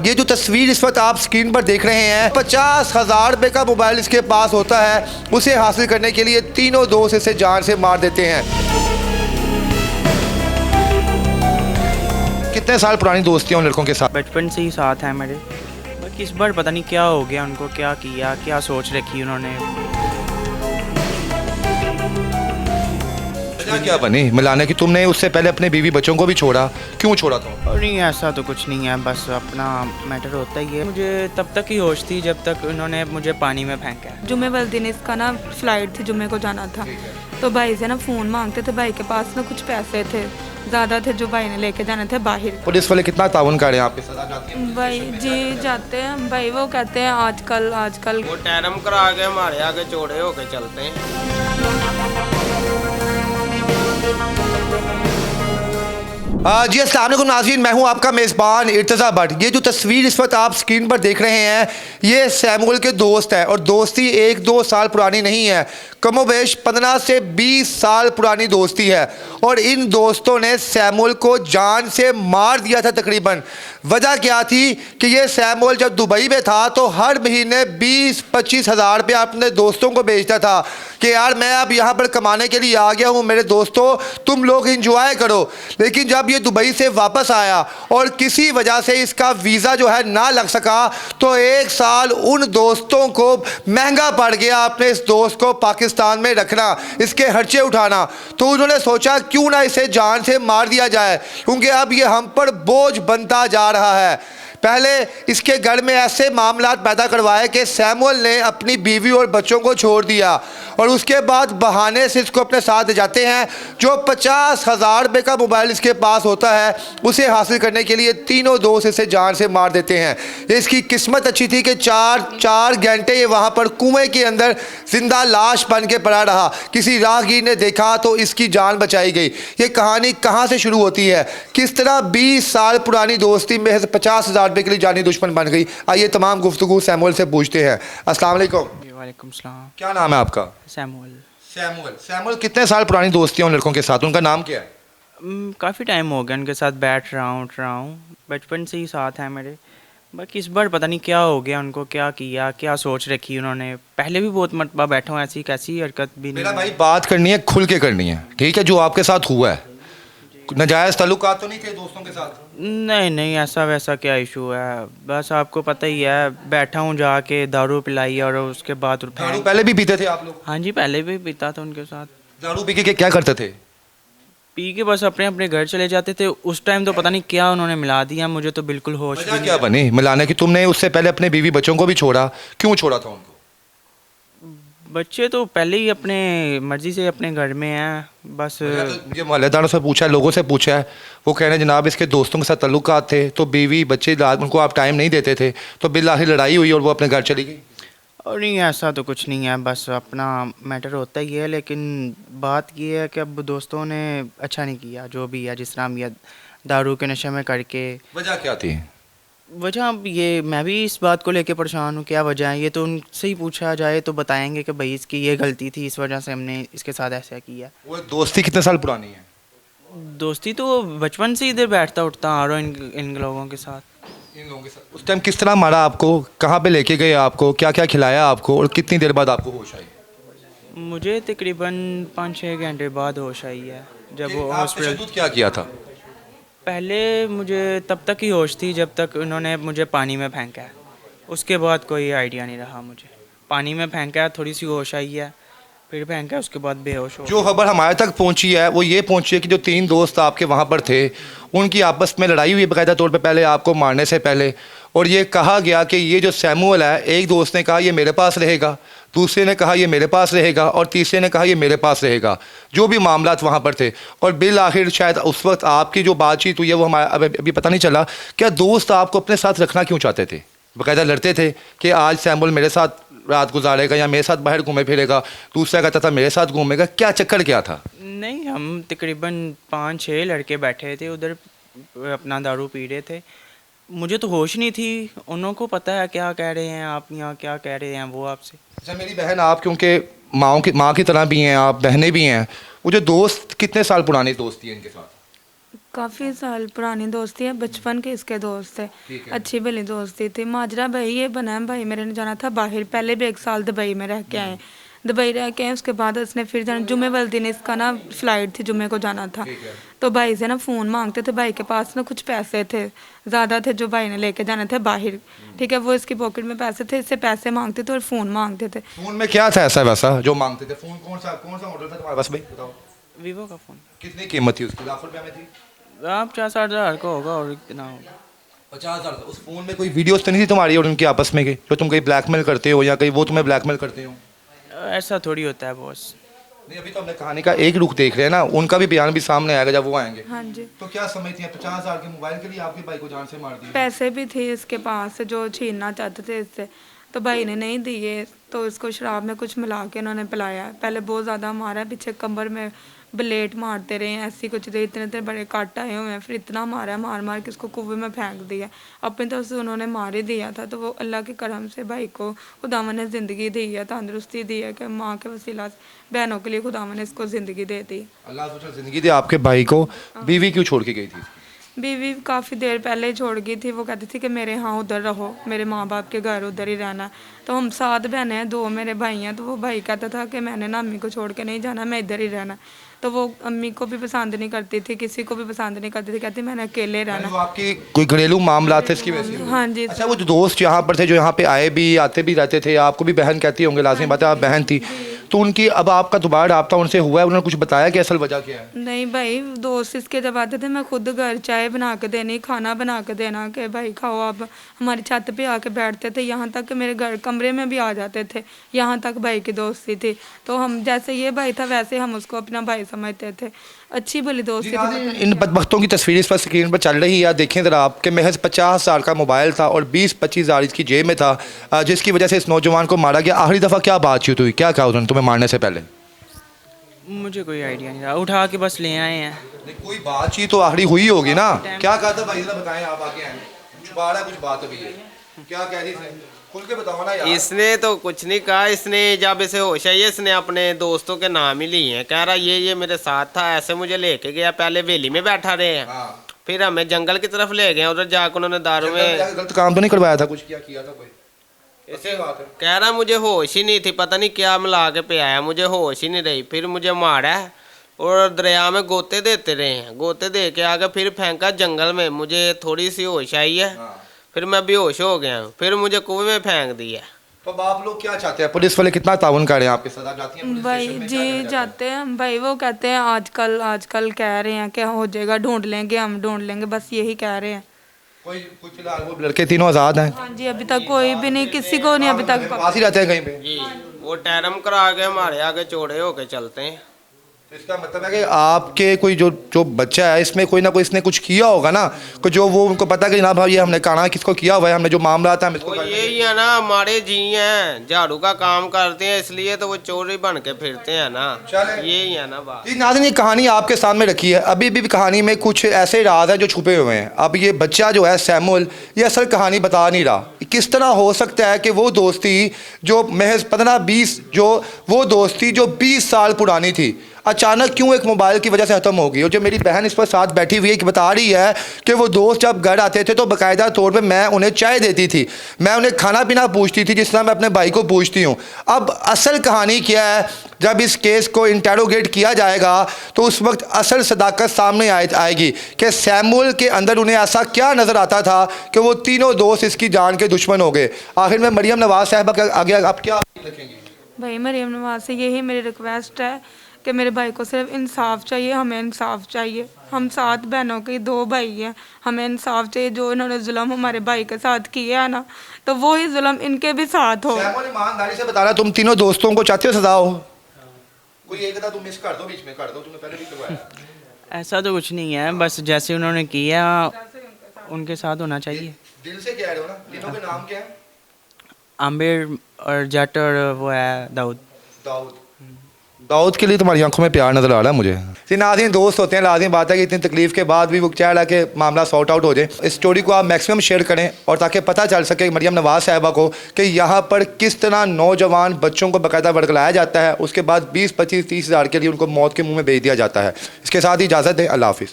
ये जो तस्वीर इस वक्त आप स्क्रीन पर देख रहे हैं, 50,000 रुपए का मोबाइल इसके पास होता है। उसे हासिल करने के लिए तीनों दोस्त इसे जान से मार देते हैं। कितने साल पुरानी दोस्ती है उन लड़कों के साथ? बचपन से ही साथ हैं मेरे। बाकी इस बार पता नहीं क्या हो गया उनको, क्या किया, क्या सोच रखी उन्होंने। क्या बनी मिलाने की? तुमने उससे पहले अपने बीवी बच्चों को भी छोड़ा, क्यों छोड़ा तुम? और नहीं, ऐसा तो कुछ नहीं है, बस अपना मैटर होता ही है। मुझे तब तक ही होश थी जब तक उन्होंने मुझे पानी में फेंका। जुम्मे वाले दिन इसका ना फ्लाइट थी, जुम्मे को जाना था, तो भाई से ना फ़ोन मांगते थे। भाई के पास ना कुछ पैसे थे, ज़्यादा थे, जो भाई ने लेके जाने थे बाहर। पुलिस वाले कितना ताउन कर रहे हैं आपके साथ? जाती है भाई जी जाते हैं भाई, वो कहते हैं आजकल वो टैरम करा के हमारे आगे चौड़े होके चलते हैं। जी अस्सलाम वालेकुम नाज़रीन, मैं हूं आपका मेज़बान इर्तज़ा भट्ट। ये जो तस्वीर इस वक्त आप स्क्रीन पर देख रहे हैं, ये सैमुअल के दोस्त है और दोस्ती 1-2 साल पुरानी नहीं है, कमोबेश 15 से 20 साल पुरानी दोस्ती है। और इन दोस्तों ने सैमुअल को जान से मार दिया था तकरीबन। वजह क्या थी कि ये सैमुअल जब दुबई में था तो हर महीने 20-25 हज़ार रुपया अपने दोस्तों को भेजता था कि यार मैं अब यहाँ पर कमाने के लिए आ गया हूँ, मेरे दोस्तों तुम लोग इंजॉय करो। लेकिन जब ये दुबई से वापस आया और किसी वजह से इसका वीज़ा जो है ना लग सका, तो 1 साल उन दोस्तों को महंगा पड़ गया अपने इस दोस्त को पाकिस्तान में रखना, इसके खर्चे उठाना। तो उन्होंने सोचा क्यों ना इसे जान से मार दिया जाए, क्योंकि अब ये हम पर बोझ बनता जा रहा है। पहले इसके घर में ऐसे मामलात पैदा करवाए कि सैमुअल ने अपनी बीवी और बच्चों को छोड़ दिया और उसके बाद बहाने से इसको अपने साथ जाते हैं। जो 50,000 रुपये का मोबाइल इसके पास होता है, उसे हासिल करने के लिए तीनों दोस्त इसे जान से मार देते हैं। इसकी किस्मत अच्छी थी कि 4 घंटे ये वहाँ पर कुएं के अंदर जिंदा लाश बन के पड़ा रहा। किसी राहगीर ने देखा तो इसकी जान बचाई गई। ये कहानी कहाँ से शुरू होती है, किस तरह 20 साल पुरानी दोस्ती में 50,000 रुपये के लिए जानी दुश्मन बन गई। आइए तमाम गुफ्तगू सैमुअल से पूछते हैं। अस्सलाम वालेकुम। वालेकुम सलाम। क्या नाम है आपका? सैमुअल। सैमुअल कितने साल पुरानी दोस्ती है उन लड़कों के साथ? उनका नाम क्या है? काफ़ी टाइम हो गया उनके साथ बैठ रहा हूँ, उठ रहा हूँ। बचपन से ही साथ हैं मेरे। बाकी इस बार पता नहीं क्या हो गया उनको, क्या किया, क्या सोच रखी उन्होंने। पहले भी बहुत मरतबा बैठा हूँ, ऐसी कैसी हरकत भी नहीं। मेरा भाई बात करनी है, खुल के करनी है, ठीक है? जो आपके साथ हुआ है, नाजायज़ ताल्लुकात तो नहीं थे दोस्तों के साथ? नहीं, ऐसा वैसा क्या इशू है, बस आपको पता ही है, बैठा हूँ जाके दारू पिलाई और उसके बाद दारू पहले भी पीते थे आप लोग? हाँ जी, पहले भी पीता था उनके साथ। दारू पी के क्या करते थे? पी के बस अपने अपने घर चले जाते थे। उस टाइम तो पता नहीं क्या उन्होंने मिला दिया, मुझे तो बिल्कुल होश भी क्या बनी मिलाने की? तुमने उससे पहले अपने बीवी बच्चों को भी छोड़ा, क्यों छोड़ा था उनको? बच्चे तो पहले ही अपने मर्जी से अपने घर में हैं, बस। मुझे मोहल्लेदारों से पूछा है, लोगों से पूछा है, वो कह रहे हैं जनाब इसके दोस्तों के साथ ताल्लुकात थे, तो बीवी बच्चे उनको आप टाइम नहीं देते थे, तो बिल्लाही लड़ाई हुई और वो अपने घर चली गई। और नहीं, ऐसा तो कुछ नहीं है, बस अपना मैटर होता ही है। लेकिन बात ये है कि अब दोस्तों ने अच्छा नहीं किया, जो भी है, जिस नाम या दारू के नशे में करके। वजह क्या थी? वजह अब ये, मैं भी इस बात को लेके परेशान हूँ, क्या वजह है ये तो उनसे ही पूछा जाए तो बताएंगे कि भाई इसकी ये गलती थी, इस वजह से हमने इसके साथ ऐसा किया। वो दोस्ती कितने साल पुरानी है? दोस्ती तो बचपन से इधर बैठता उठता आ रहा हूँ इन लोगों के साथ। इन लोगों के साथ उस टाइम किस तरह मारा आपको, कहाँ पे लेके गए आपको, क्या क्या खिलाया आपको और कितनी देर बाद आपको होश आई? मुझे तकरीबन 5-6 घंटे बाद होश आई है, जब वो हॉस्पिटल। क्या किया था? पहले मुझे तब तक ही होश थी जब तक उन्होंने मुझे पानी में फेंका है, उसके बाद कोई आइडिया नहीं रहा मुझे। पानी में फेंका है, थोड़ी सी होश आई है, फिर फेंका है, उसके बाद बेहोश हो। जो खबर हमारे तक पहुंची है वो ये पहुंची है कि जो 3 दोस्त आपके वहाँ पर थे, उनकी आपस में लड़ाई हुई बाकायदा तौर पे पहले आपको मारने से पहले। और ये कहा गया कि ये जो सैमुअल है, एक दोस्त ने कहा ये मेरे पास रहेगा, दूसरे ने कहा ये मेरे पास रहेगा और तीसरे ने कहा ये मेरे पास रहेगा, जो भी मामलात वहाँ पर थे। और बिल आखिर शायद उस वक्त आपकी जो बातचीत हुई है वो हमारा अभी पता नहीं चला, क्या दोस्त आपको अपने साथ रखना क्यों चाहते थे? बाकायदा लड़ते थे कि आज सैमुअल मेरे साथ रात गुजारेगा या मेरे साथ बाहर घूमे फिरेगा, दूसरा कहता था मेरे साथ घूमेगा, क्या चक्कर क्या था? नहीं, हम तकरीबन 5-6 लड़के बैठे थे उधर, अपना दारू पी रहे थे। मुझे तो होश नहीं थी, उनको पता है क्या कह रहे हैं आप, यहाँ क्या कह रहे हैं वो आपसे। अच्छा मेरी बहन, आप क्योंकि माँ की तरह भी हैं, आप बहनें भी हैं, वो जो दोस्त कितने साल पुरानी दोस्ती है इनके साथ? काफ़ी साल पुरानी दोस्ती है, बचपन के इसके दोस्त थे। ठीक है। अच्छी भली दोस्ती थी। माजरा भाई ये बना है, भाई मेरे ने जाना था बाहर, पहले भी 1 साल दुबई में रह के आए। दुबई रह के आए, उसके बाद उसने फिर जाना, जुमे वाले दिन इसका ना फ्लाइट थी, जुमे को जाना था। ठीक है। तो भाई से ना फ़ोन मांगते थे, भाई के पास ना कुछ पैसे थे, ज़्यादा थे, जो भाई ने लेके जाने थे बाहर। ठीक है, वो इसकी पॉकेट में पैसे थे, इससे पैसे मांगते थे और फ़ोन मांगते थे। फोन में क्या था ऐसा वैसा जो मांगते थे? फोन कौन सा मॉडल था तुम्हारे पास भाई, बताओ? वीवो का फ़ोन कितनी कीमत थी उसकी? लाखों रुपया में थी? आप 50-60 हज़ार का होगा और इतना होगा। 50,000 का। उस फोन में कोई वीडियोस तो नहीं थी तुम्हारी और उनकी आपस में की, जो तुम कहीं ब्लैकमेल करते हो या कहीं वो तुम्हें ब्लैकमेल करते हो? ऐसा थोड़ी होता है बॉस। नहीं, अभी तो हमने कहानी का एक रुख देख रहे हैं ना, उनका भी बयान भी सामने आएगा जब वो आएंगे। हाँ जी। तो क्या समझती हैं 50,000 के मोबाइल के लिए आपके भाई को जान से मार दिया? पैसे भी थे इसके पास जो छीनना चाहते थे इससे, तो भाई ने नहीं दिए, तो इसको शराब में कुछ मिला के उन्होंने पिलाया। पहले बहुत ज़्यादा मारा, पीछे कमर में ब्लेड मारते रहे, ऐसी कुछ देर इतने इतने बड़े काट आए हुए हैं, फिर इतना मारा, मार मार के उसको कुएं में फेंक दिया। अपनी तरफ से उन्होंने मार ही दिया था। तो वो अल्लाह के करम से भाई को खुदावन ने ज़िंदगी दी है, तंदुरुस्ती दी है, कि माँ के वसीला से बहनों के लिए खुदावन ने इसको ज़िंदगी दे दी। अल्लाह सोचा जिंदगी दे आपके भाई को। बीवी क्यों छोड़ के गई थी? बीवी काफ़ी देर पहले ही छोड़ गई थी। वो कहती थी कि मेरे यहाँ उधर रहो, मेरे माँ बाप के घर उधर ही रहना। तो हम 7 बहनें हैं, 2 मेरे भाई हैं। तो वो भाई कहता था कि मैंने ना अम्मी को छोड़ के नहीं जाना, मैं इधर ही रहना। तो वो अम्मी को भी पसंद नहीं करती थी, किसी को भी पसंद नहीं करती थी, कहती मैंने अकेले रहना। वो आपकी कोई घरेलू मामला थे इसकी वजह से? हाँ जी। अच्छा, वो जो दोस्त यहाँ पर थे, जो यहाँ पे आए भी आते भी रहते थे, आपको भी बहन कहती होंगे, लाजिमी बात है आप बहन थी, तो उनकी अब आपका दोबारा रब्ता उनसे हुआ है? उन्होंने कुछ बताया कि असल वजह क्या है? नहीं भाई, दोस्त इसके जब आते थे, मैं खुद घर चाय बना के देनी, खाना बना के देना कि भाई खाओ आप। हमारी छत पे आके बैठते थे, यहाँ तक कि मेरे घर कमरे में भी आ जाते थे। यहाँ तक भाई की दोस्ती थी। तो हम जैसे ये भाई था वैसे हम उसको अपना भाई समझते थे। अच्छी भली दोस्ती थी। इन बदबख्तों की तस्वीर इस पर स्क्रीन पर चल रही है, देखें ज़रा आप कि महज 50,000 का मोबाइल था और 20-25,000 इसकी जेब में था, जिसकी वजह से इस नौजवान को मारा गया। आखिरी दफ़ा क्या बातचीत हुई, क्या कहा उन्होंने तुम्हें मारने से पहले? मुझे कोई आइडिया नहीं था, उठा के बस ले आए हैं। नहीं, कोई बातचीत तो आखिरी हुई होगी ना? क्या कहा था भाई, जरा बताएं, आप आगे आए, छुपा रहा है कुछ बात अभी ये, क्या कह रही थी, खुल के बताओ ना यार। इसने तो कुछ नहीं कहा। इसने जब इसे होश आई, इसने अपने दोस्तों के नाम ही लिए हैं। कह रहा ये मेरे साथ था, ऐसे मुझे लेके गया, पहले वेली में बैठा रहे हैं, हाँ। फिर हमें जंगल की तरफ ले गए, उधर जाकर उन्होंने दारू में गलत काम तो नहीं करवाया था, कुछ किया था कोई? इसे कह रहा मुझे होश ही नहीं थी, पता नहीं क्या मिला के पे आया, मुझे होश ही नहीं रही। फिर मुझे मारा और दरिया में गोते देते रहे हैं, गोते दे के आगे फिर फेंका जंगल में। मुझे थोड़ी सी होश आई है, फिर मैं बेहोश हो गया, फिर मुझे कुएं में फेंक दिया। तो अब आप लोग क्या चाहते हैं? पुलिस वाले कितना ताउन कर रहे हैं आपके साथ? आप जाती हैं पुलिस भाई स्टेशन में, क्या कहना जी चाहते हैं? जाते हैं भाई। वो कहते हैं आजकल कह रहे हैं कि हो जाएगा, ढूंढ लेंगे, हम ढूंढ लेंगे, बस यही कह रहे हैं। कोई कुछ फिलहाल वो लड़के तीनों आज़ाद हैं? हाँ जी, अभी तक कोई भी नहीं, किसी को नहीं अभी तक पास ही रहते हैं कहीं पे? जी, वो टैरम करा के हमारे आगे चौड़े होके चलते हैं। तो इसका मतलब है कि आपके कोई जो बच्चा है, इसमें कोई ना कोई इसने कुछ किया होगा ना, कि जो वो उनको पता कि ना भाई ये हमने काना किसको किया हुआ है, हमने जो मामला था हम इसको वो करने यही है ना, हमारे जी हैं, झाड़ू का काम करते हैं, इसलिए तो वो चोरी बन के फिरते हैं ना। चलें। यही है ना बात। जी नाज़रीन, ये कहानी आपके सामने रखी है। अभी भी कहानी में कुछ ऐसे राज हैं जो छुपे हुए हैं। अब ये बच्चा जो है सैमुअल, ये असल कहानी बता नहीं रहा। किस तरह हो सकता है कि वो दोस्ती जो महज 15-20 वो दोस्ती जो 20 साल पुरानी थी, अचानक क्यों एक मोबाइल की वजह से ख़त्म हो गई? और जो मेरी बहन इस पर साथ बैठी हुई है कि बता रही है कि वो दोस्त जब घर आते थे तो बाकायदा तौर पे मैं उन्हें चाय देती थी, मैं उन्हें खाना पीना पूछती थी, जिस तरह मैं अपने भाई को पूछती हूँ। अब असल कहानी क्या है? जब इस केस को इंटेरोगेट किया जाएगा तो उस वक्त असल सदाकत सामने आएगी कि सैमुअल के अंदर उन्हें ऐसा क्या नज़र आता था कि वो तीनों दोस्त इसकी जान के दुश्मन हो गए। आखिर में मरियम नवाज साहबा के आगे आप क्या रखेंगी? भाई मरियम नवाज से यही मेरी रिक्वेस्ट है कि मेरे भाई को सिर्फ इंसाफ चाहिए, हमें इंसाफ चाहिए। हम 7 बहनों के 2 भाई हैं, हमें इंसाफ चाहिए। जो इन्होंने जुल्म हमारे भाई के साथ किया है ना, तो वो ही जुल्म इनके भी साथ हो। सैमुअल, ईमानदारी से बताना, तुम तीनों दोस्तों को चाहते हो सजा हो? कोई एक था तुम मिस कर दो, बीच में कर दो, तुमने पहले भी करवाया। ऐसा तो कुछ नहीं है, बस जैसे उन्होंने किया उनके साथ होना चाहिए। दिल से कह रहे हो ना? तीनों के नाम क्या है? आमिर और जट और वो है दाऊद। दाऊद के लिए तुम्हारी आंखों में प्यार नजर आ रहा है मुझे। जी नाज़रीन, दोस्त होते हैं, लाजिम बात है कि इतनी तकलीफ के बाद भी वो चाह रहा है कि मामला सॉर्ट आउट हो जाए। इस स्टोरी को आप मैक्सिमम शेयर करें और ताकि पता चल सके मरियम नवाज साहिबा को कि यहाँ पर किस तरह नौजवान बच्चों को बाकायदा वर्गलाया जाता है, उसके बाद 20-25-30 हज़ार के लिए उनको मौत के मुँह में भेज दिया जाता है। इसके साथ ही इजाज़त दें, अल्लाह हाफिज़।